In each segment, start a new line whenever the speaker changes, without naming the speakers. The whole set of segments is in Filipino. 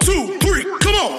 2, 3, come on!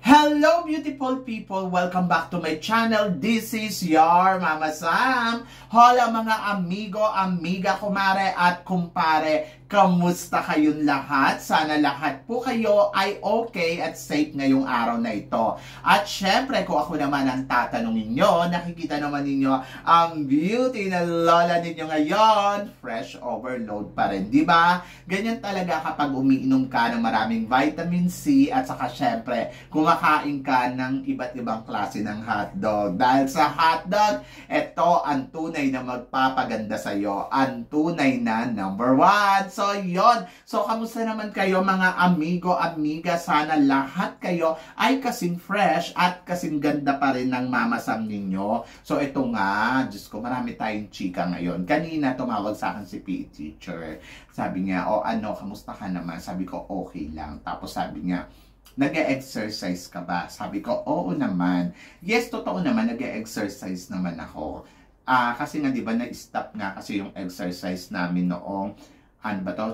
Hello beautiful people! Welcome back to my channel. This is your Mama Sam. Hola mga amigo, amiga, kumare at kumpare. Kamusta kayong lahat? Sana lahat po kayo ay okay at safe ngayong araw na ito. At syempre, kung ako naman ang tatanungin nyo, nakikita naman ninyo ang beauty na lola ninyo ngayon. Fresh overload pa rin, di ba? Ganyan talaga kapag umiinom ka ng maraming vitamin C at saka syempre, kumakain ka ng iba't ibang klase ng hotdog. Dahil sa hotdog, ito ang tunay na magpapaganda sa'yo. Ang tunay na #1. So, yon. So, kamusta naman kayo mga amigo, amiga? Sana lahat kayo ay kasing fresh at kasing ganda pa rin ng Mama Sam ninyo. So, ito nga, Diyos ko, marami tayong chika ngayon. Kanina, tumawag sa akin si PE teacher. Sabi niya, kamusta ka naman? Sabi ko, okay lang. Tapos sabi niya, nag-e-exercise ka ba? Sabi ko, oo naman. Yes, totoo naman, nag-e-exercise naman ako. Kasi nga, di ba, na-stop nga kasi yung exercise namin noong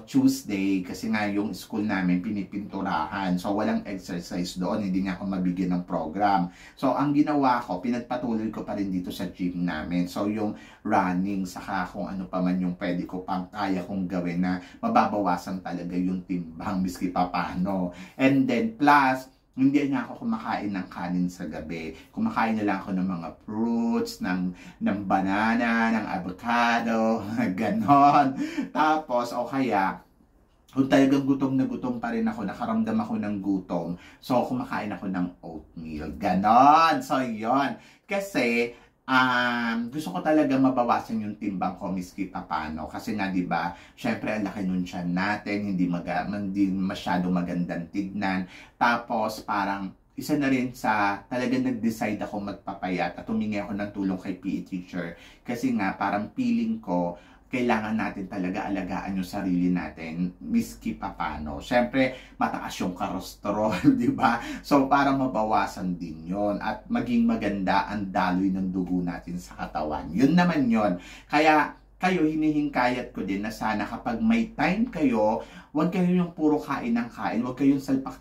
Tuesday, kasi nga yung school namin pinipinturahan. So, walang exercise doon, hindi nga ako mabigyan ng program. So, ang ginawa ko, pinagpatuloy ko pa rin dito sa gym namin. So, yung running, saka kung ano pa man yung pwede ko pang kaya kong gawin na mababawasan talaga yung timbang, miski pa paano. And then, plus, hindi na ako kumakain ng kanin sa gabi. Kumakain na lang ako ng mga fruits, ng banana, ng avocado, ganon. Tapos, o kaya, kung talagang gutom na gutom pa rin ako, nakaramdam ako ng gutom, so kumakain ako ng oatmeal. Ganon. So, yon. Kasi, gusto ko talaga mabawasan yung timbang ko miski paano. Kasi nga, di ba, syempre, ang laki nun siya natin, hindi masyado magandang tignan. Tapos, parang, isa na rin sa talagang nag-decide ako magpapayat at humingi ako ng tulong kay PE teacher. Kasi nga, parang feeling ko, kailangan natin talaga alagaan yung sarili natin, miski papano. Siyempre, mataas yung cholesterol, di ba? So, para mabawasan din yon at maging maganda ang daloy ng dugo natin sa katawan. Yun naman yon. Kaya, kayo, hinihingkayat ko din na sana kapag may time kayo, huwag kayo yung puro kain ng kain, huwag kayong salpak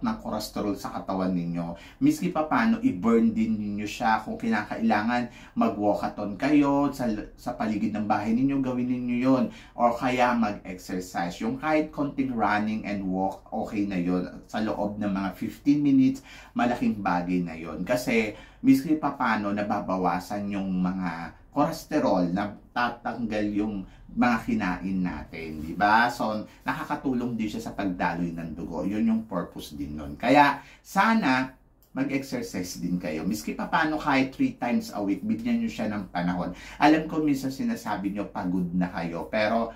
ng cholesterol sa katawan ninyo. Miski pa paano, i-burn din ninyo siya. Kung kinakailangan, mag-walkathon kayo sa paligid ng bahay ninyo, gawin ninyo yon. Or kaya mag-exercise. Yung kahit konting running and walk, okay na yon. Sa loob ng mga 15 minutes, malaking bagay na yon. Kasi, miski pa paano, nababawasan yung mga cholesterol na tatanggal yung mga kinain natin, di ba? So, nakakatulong din siya sa pagdaloy ng dugo. Yun yung purpose din nun. Kaya, sana, mag-exercise din kayo. Miski pa paano kahit 3 times a week, bigyan nyo siya ng panahon. Alam ko minsan sinasabi nyo, pagod na kayo. Pero,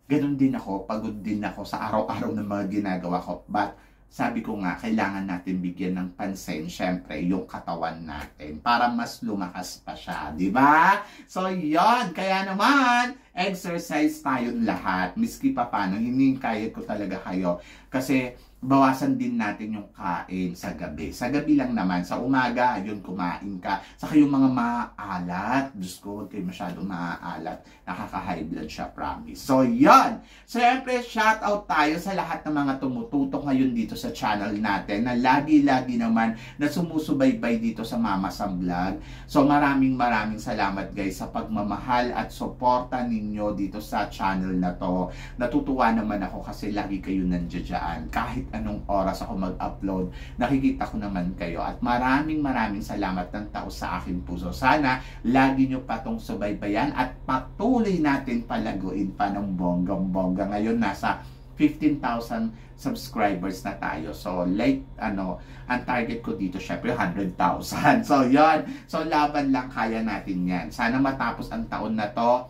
ganun din ako, pagod din ako sa araw-araw ng mga ginagawa ko. But, sabi ko nga, kailangan natin bigyan ng pansin, syempre, yung katawan natin para mas lumakas pa siya, di ba? So, yon. Kaya naman, exercise tayong lahat. Miski pa paano, hindi kaya ko talaga kayo. Kasi, bawasan din natin yung kain sa gabi. Sa gabi lang naman. Sa umaga, yun, kumain ka. Saka yung mga maaalat. Diyos ko, huwag kayo masyadong maaalat. Nakaka-high blood siya, promise. So, yun. Siyempre, shout out tayo sa lahat ng mga tumututok ngayon dito sa channel natin na lagi-lagi naman na sumusubaybay dito sa Mama Sam Vlog. So, maraming salamat guys sa pagmamahal at suporta ninyo dito sa channel na to. Natutuwa naman ako kasi lagi kayo nandiyan. Kahit anong oras ako mag-upload, nakikita ko naman kayo. At maraming salamat ng tao sa aking puso. Sana, lagi nyo pa tong subaybayan at patuloy natin palaguin pa ng bonggang-bongga. Ngayon, nasa 15,000 subscribers na tayo. So, ang target ko dito, syempre, 100,000. So, yon. So, laban lang, kaya natin yan. Sana matapos ang taon na to,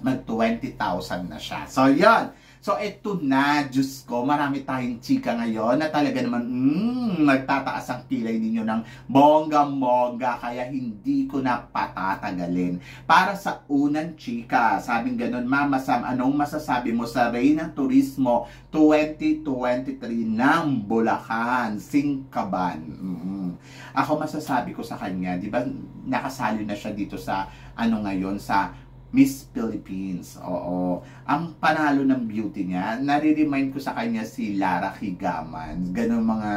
mag 20,000 na siya. So, yon. So, eto na, Diyos ko, marami tayong chika ngayon na talaga naman, nagtataas ang kilay ninyo ng bongga-bongga, kaya hindi ko na patatagalin. Para sa unang chika, sabing ganun, Mama Sam, anong masasabi mo sa Reyna Turismo 2023 ng Bulacan, Singkaban? Ako masasabi ko sa kanya, di ba, nakasali na siya dito sa, ngayon, sa Miss Philippines. Oo. Ang panalo ng beauty niya, nare-remind ko sa kanya si Lara Higaman. Ganun mga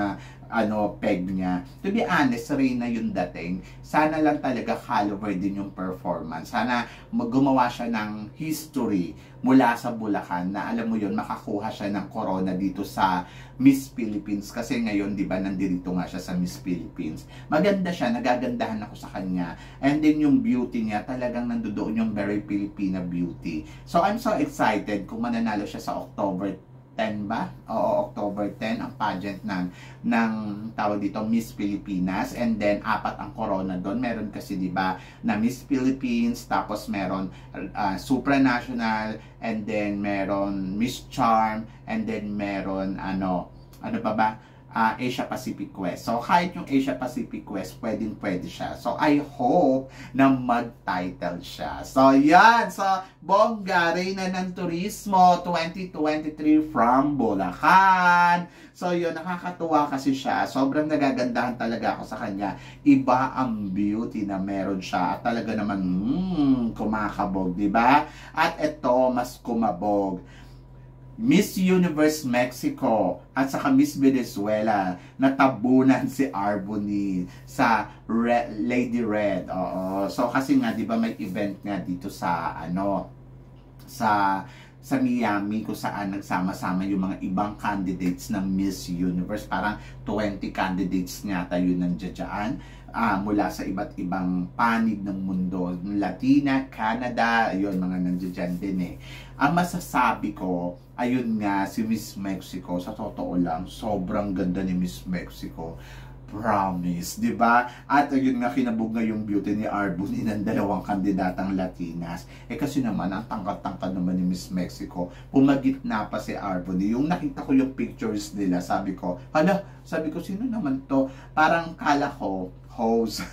peg niya. To be honest, Reyna yung dating. Sana lang talaga caliber din yung performance. Sana gumawa siya ng history mula sa Bulacan na alam mo yun, makakuha siya ng corona dito sa Miss Philippines. Kasi ngayon, di ba, nandito nga siya sa Miss Philippines. Maganda siya, nagagandahan ako sa kanya. And then yung beauty niya, talagang nandoon yung very Filipina beauty. So I'm so excited kung mananalo siya sa October 10 ba? Oo, October 10 ang pageant ng tawag dito Miss Pilipinas, and then 4 ang corona doon. Meron kasi 'di ba na Miss Philippines, tapos meron supranational, and then meron Miss Charm, and then meron ano pa ba? Asia Pacific Quest. So, kahit yung Asia Pacific Quest, pwede siya. So, I hope na mag-title siya. So, yan. So, bongga, Reyna ng Turismo 2023 from Bulacan. So, yun, nakakatuwa kasi siya. Sobrang nagagandahan talaga ako sa kanya. Iba ang beauty na meron siya. At talaga naman, kumakabog, di ba? At ito, mas kumabog. Miss Universe Mexico at saka Miss Venezuela, natabunan si Arbony sa Lady Red. Oo. So kasi nga 'di ba may event nga dito sa sa Miami kung saan nagsama-sama yung mga ibang candidates ng Miss Universe. Parang 20 candidates nga tayo nandiyan mula sa iba't ibang panig ng mundo. Latina, Canada, ayun, mga nandiyan din eh. Ang masasabi ko, ayun nga, si Miss Mexico, sa totoo lang, sobrang ganda ni Miss Mexico. Promise, di ba? At ayun nga, kinabog nga yung beauty ni Arbony ng dalawang kandidatang Latinas. Eh kasi naman, ang tangkad-tangkad naman ni Miss Mexico, pumagitna pa si Arbony. Yung nakita ko yung pictures nila, sabi ko, sino naman to? Parang kala ko, host.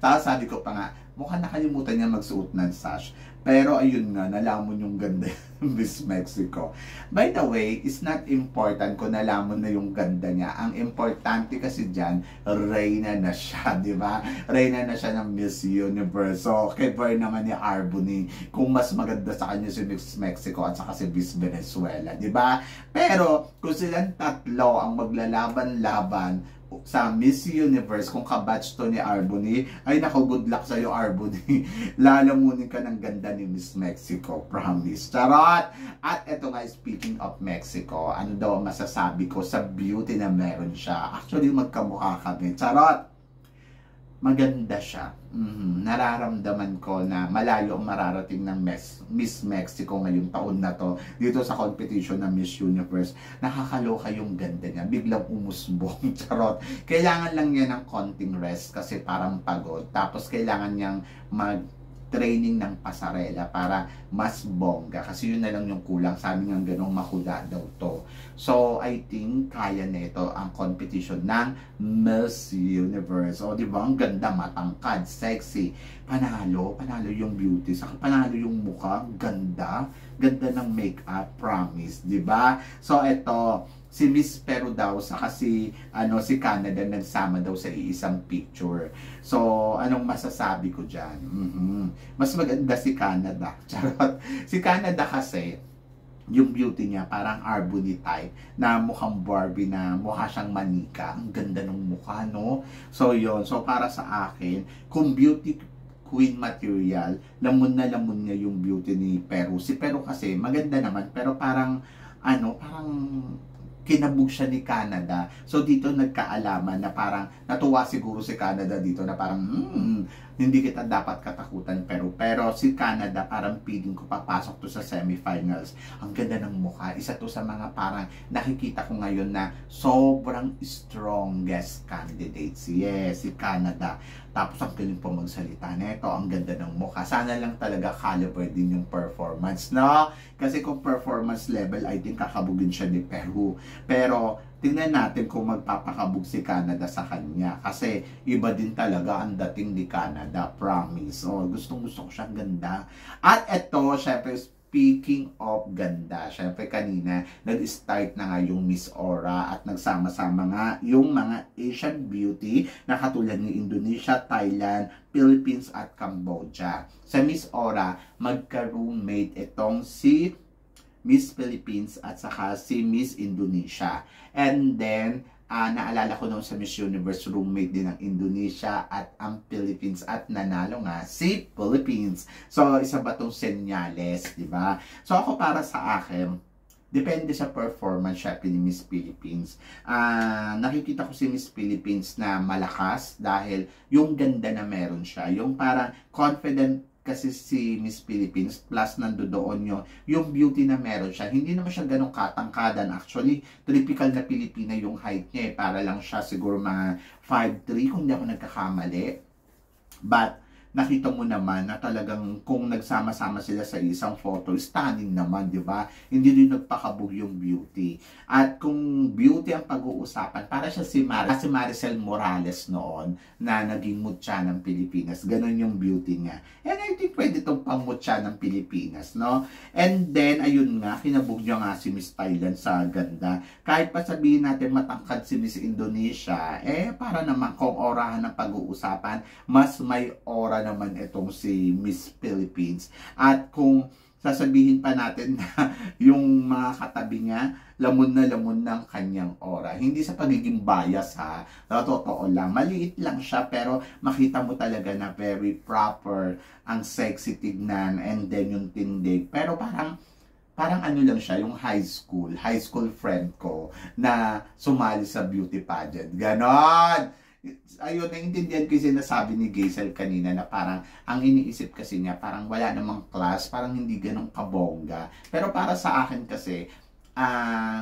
Tapos sabi ko pa nga, mukhang nakalimutan niya magsuot ng sash. Pero ayun nga, nalaman yung ganda ng Miss Mexico. By the way, it's not important kung nalaman na yung ganda niya. Ang importante kasi dyan, Reyna na siya, di ba? Reyna na siya ng Miss Universe. So, keeper naman ni Arbony kung mas maganda sa kanya si Miss Mexico at saka si Miss Venezuela, di ba? Pero, kung silang tatlo ang maglalaban-laban sa Miss Universe, kung kabatch to ni Arbony, ay nako, good luck sa'yo, Arbony. Lalamunin ka ng ganda ni Miss Mexico, promise. Charot! At eto nga, speaking of Mexico, ano daw ang masasabi ko sa beauty na meron siya? Actually, magkamukha kami. Charot! Maganda siya. Nararamdaman ko na malayo ang mararating ng Miss Mexico ngayong taon na to dito sa competition ng Miss Universe. Nakakaloka yung ganda niya. Biglang umusbong. Charot. Kailangan lang niya ng konting rest kasi parang pagod. Tapos kailangan niyang training ng pasarela para mas bongga. Kasi yun na lang yung kulang. Sabi nga ganong makuda daw to. So, I think kaya nito ang competition ng Miss Universe. O, di ba? Ang ganda, matangkad, sexy. Panalo yung beauty. Saka panalo yung mukha. Ganda. Ganda ng makeup, promise. Di ba? So, ito, si Miss Peru daw saka si Canada nagsama daw sa iisang picture. So, anong masasabi ko diyan? Mas maganda si Canada. Charot. Si Canada kasi yung beauty niya parang Arbony type na mukhang Barbie na mukha siyang manika. Ang ganda ng mukha, no? So, yon. So, para sa akin, kung beauty queen material, lamon na lamon niya yung beauty ni Peru. Si Peru kasi maganda naman pero parang kinabog siya ni Canada. So, dito nagkaalaman na parang natuwa siguro si Canada dito na parang hindi kita dapat katakutan pero si Canada parang feeling ko papasok to sa semifinals. Ang ganda ng mukha. Isa to sa mga parang nakikita ko ngayon na sobrang strongest candidates. Yes, si Canada. Tapos ang galing po magsalita nito. Ang ganda ng mukha. Sana lang talaga caliber din yung performance, no? Kasi kung performance level, I think kakabugin siya ni Peru. Pero tingnan natin kung magpapakabog si Canada sa kanya. Kasi iba din talaga ang dating ni Canada, promise. So, gustong-gusto ko siyang ganda. At eto, syempre, speaking of ganda, syempre kanina, nag-start na nga yung Miss Aura at nagsama-sama nga yung mga Asian beauty na katulad ni Indonesia, Thailand, Philippines at Cambodia. Sa Miss Aura, magka-roommate itong si Miss Philippines at saka si Miss Indonesia. And then, naalala ko noon sa Miss Universe, roommate din ng Indonesia at ang Philippines at nanalo nga si Philippines. So, isa ba itong senyales, di ba? So, ako para sa akin, depende sa performance syempre ni Miss Philippines. Nakikita ko si Miss Philippines na malakas dahil yung ganda na meron siya. Yung parang confident kasi si Miss Philippines, plus nandoon yung beauty na meron siya. Hindi naman siya ganun katangkadan. Actually, typical na Pilipina yung height niya eh. Para lang siya siguro mga 5'3", kung hindi ako nagkakamali. But, nakita mo naman na talagang kung nagsama-sama sila sa isang photo, stunning naman, di ba? Hindi rin nagpakabog yung beauty. At kung beauty ang pag-uusapan, para siya si Maricel Morales noon na naging mutya ng Pilipinas. Ganon yung beauty niya. And I think pwede itong pangmutya ng Pilipinas, no? And then, ayun nga, kinabog niya nga si Miss Thailand sa ganda. Kahit pa sabihin natin matangkad si Miss Indonesia, para naman kung orahan ng pag-uusapan, mas may aura naman itong si Miss Philippines. At kung sasabihin pa natin na yung mga katabi niya, lamon na lamon ng kanyang aura. Hindi sa pagiging bias ha, totoo lang. Maliit lang siya pero makita mo talaga na very proper, ang sexy tignan, and then yung tindig. Pero parang ano lang siya, yung high school friend ko na sumali sa beauty pageant. Ganon! Ayun, naintindihan ko yung sinasabi ni Gazel kanina na parang ang iniisip kasi niya parang wala namang class, parang hindi ganun kabongga. Pero para sa akin kasi,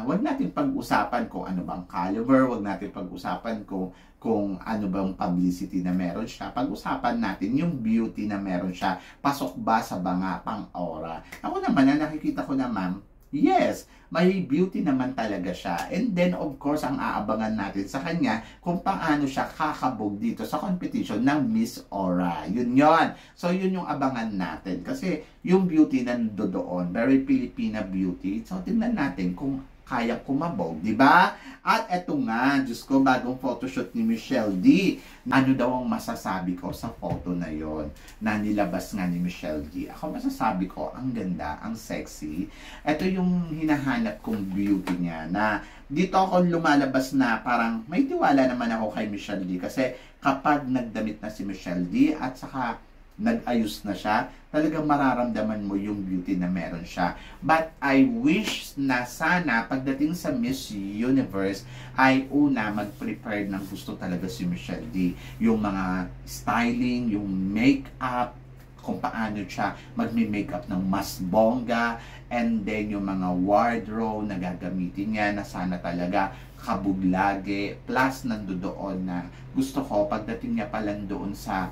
wag natin pag-usapan kung ano bang caliber, wag natin pag-usapan kung ano bang publicity na meron siya. Pag-usapan natin yung beauty na meron siya. Pasok ba sa banga pang aura? Ako naman, na nakikita ko naman, yes, may beauty naman talaga siya. And then, of course, ang aabangan natin sa kanya kung paano siya kakabog dito sa competition ng Miss Aura. Yun yon. So, yun yung abangan natin. Kasi, yung beauty na doon, very Filipina beauty. So, tingnan natin kung kaya kumabog, di ba? At eto nga, Diyos ko, bagong photoshoot ni Michelle D. Ano daw ang masasabi ko sa photo na yon na nilabas nga ni Michelle D? Ako masasabi ko, ang ganda, ang sexy. Ito yung hinahanap kong beauty niya na dito ako lumalabas na parang may tiwala naman ako kay Michelle D. Kasi kapag nagdamit na si Michelle D at saka nag-ayos na siya, talagang mararamdaman mo yung beauty na meron siya. But I wish na sana pagdating sa Miss Universe ay una mag-prepare ng gusto talaga si Michelle D. Yung mga styling, yung make-up, kung paano siya magmi-makeup ng mas bongga, and then yung mga wardrobe na gagamitin niya na sana talaga kabog lagi, plus nandoon na gusto ko pagdating niya pa lang doon sa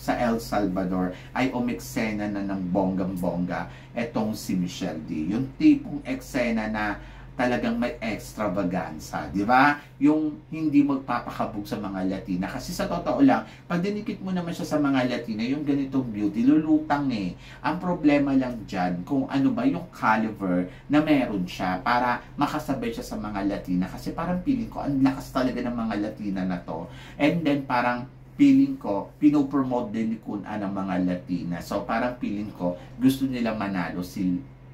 El Salvador ay umeksena na ng bonggang-bongga etong si Michelle D. Yung tipong eksena na talagang may extravaganza, di ba? Yung hindi magpapakabog sa mga Latina. Kasi sa totoo lang, pag dinikit mo naman siya sa mga Latina, yung ganitong beauty, lulutang eh. Ang problema lang dyan, kung ano ba yung caliber na meron siya para makasabay siya sa mga Latina. Kasi parang feeling ko, ang lakas talaga ng mga Latina na to. And then parang feeling ko, pinopromote din ni Kun-a ng mga Latina. So parang feeling ko, gusto nila manalo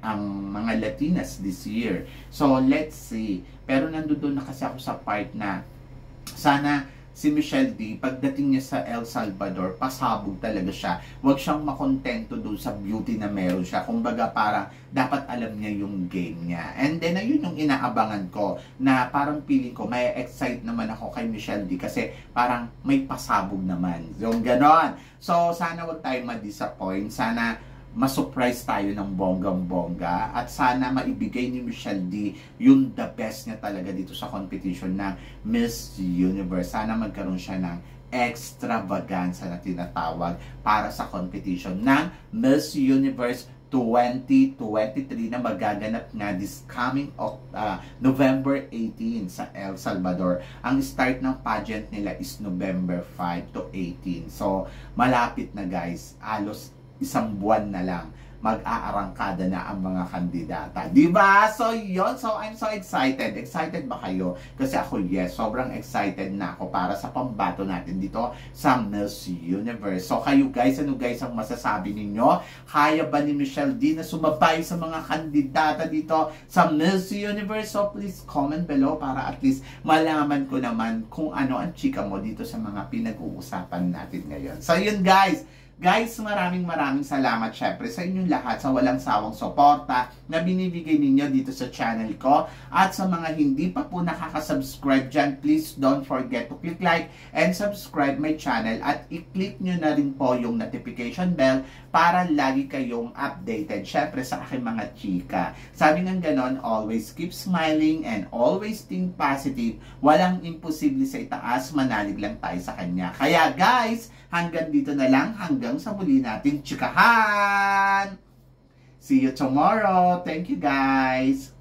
ang mga Latinas this year. So, let's see. Pero nandoon na kasi ako sa part na sana si Michelle D, pagdating niya sa El Salvador, pasabog talaga siya. Huwag siyang makontento doon sa beauty na meron siya. Kumbaga parang dapat alam niya yung game niya. And then, ayun yung inaabangan ko na parang feeling ko, may excite naman ako kay Michelle D kasi parang may pasabog naman. Yung ganon. So, sana wag tayo ma-disappoint. Sana ma-surprise tayo ng bonggang-bongga at sana maibigay ni Michelle D yung the best niya talaga dito sa competition ng Miss Universe. Sana magkaroon siya ng extravaganza na tinatawag para sa competition ng Miss Universe 2023 na magaganap nga this coming November 18 sa El Salvador. Ang start ng pageant nila is November 5 to 18. So, malapit na guys. Halos isang buwan na lang mag-aarangkada na ang mga kandidata. Diba? So, yun. So, I'm so excited. Excited ba kayo? Kasi ako, yes, sobrang excited na ako para sa pambato natin dito sa Miss Universe. So, kayo guys, ano guys ang masasabi ninyo? Kaya ba ni Michelle D na sumabay sa mga kandidata dito sa Miss Universe? So, please comment below para at least malaman ko naman kung ano ang chika mo dito sa mga pinag-uusapan natin ngayon. So, yun guys. Guys, maraming salamat syempre sa inyong lahat sa walang sawang suporta na binibigay ninyo dito sa channel ko. At sa mga hindi pa po nakaka-subscribe dyan, please don't forget to click like and subscribe my channel at i-click nyo na rin po yung notification bell para lagi kayong updated syempre sa aking mga chika. Sabi ng ganon, always keep smiling and always think positive. Walang imposible sa itaas, manalig lang tayo sa kanya. Kaya guys, hanggang dito na lang, hanggang sa muli nating chikahan. See you tomorrow. Thank you guys.